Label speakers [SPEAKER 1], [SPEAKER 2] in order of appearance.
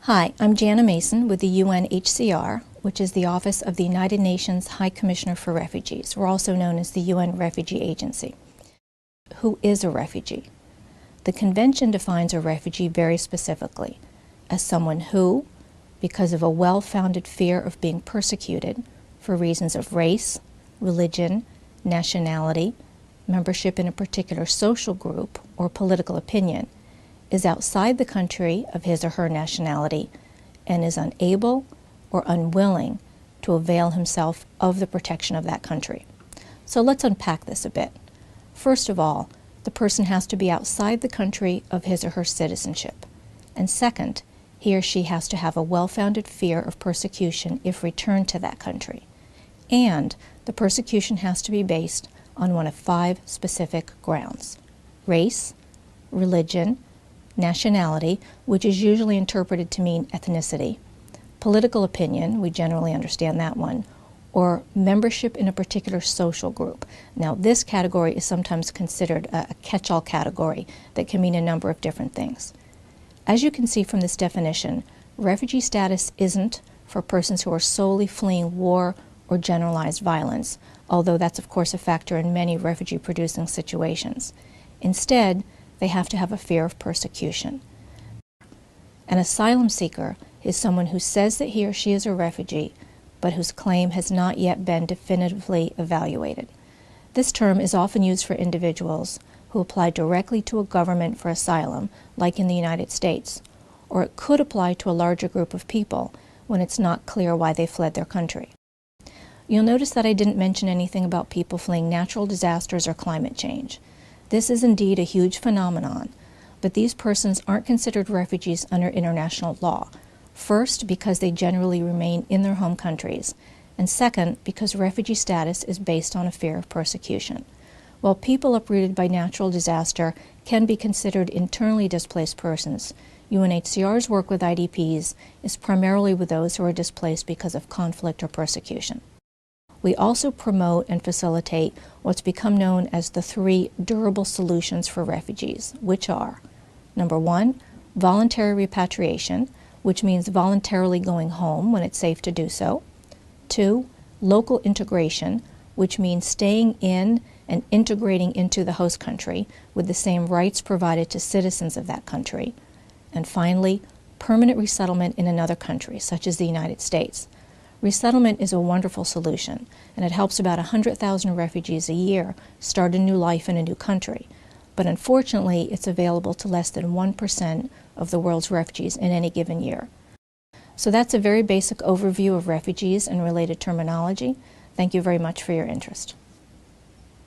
[SPEAKER 1] Hi, I'm Jana Mason with the UNHCR, which is the Office of the United Nations High Commissioner for Refugees. We're also known as the UN Refugee Agency. Who is a refugee? The Convention defines a refugee very specifically as someone who, because of a well-founded fear of being persecuted for reasons of race, religion, nationality, membership in a particular social group, or political opinion, is outside the country of his or her nationality and is unable or unwilling to avail himself of the protection of that country. So let's unpack this a bit. First of all, the person has to be outside the country of his or her citizenship. And second, he or she has to have a well-founded fear of persecution if returned to that country. And the persecution has to be based on one of 5 specific grounds: race, religion, nationality, which is usually interpreted to mean ethnicity, political opinion, we generally understand that one, or membership in a particular social group. Now, this category is sometimes considered a catch-all category that can mean a number of different things. As you can see from this definition, refugee status isn't for persons who are solely fleeing war or generalized violence, although that's of course a factor in many refugee-producing situations. Instead, they have to have a fear of persecution. An asylum seeker is someone who says that he or she is a refugee, but whose claim has not yet been definitively evaluated. This term is often used for individuals who apply directly to a government for asylum, like in the United States, or it could apply to a larger group of people when it's not clear why they fled their country. You'll notice that I didn't mention anything about people fleeing natural disasters or climate change. This is indeed a huge phenomenon, but these persons aren't considered refugees under international law. First, because they generally remain in their home countries, and second, because refugee status is based on a fear of persecution. While people uprooted by natural disaster can be considered internally displaced persons, UNHCR's work with IDPs is primarily with those who are displaced because of conflict or persecution. We also promote and facilitate what's become known as the 3 durable solutions for refugees, which are: number 1, voluntary repatriation, which means voluntarily going home when it's safe to do so; 2, local integration, which means staying in and integrating into the host country with the same rights provided to citizens of that country; and finally, permanent resettlement in another country, such as the United States. Resettlement is a wonderful solution, and it helps about 100,000 refugees a year start a new life in a new country. But unfortunately, it's available to less than 1% of the world's refugees in any given year. So that's a very basic overview of refugees and related terminology. Thank you very much for your interest.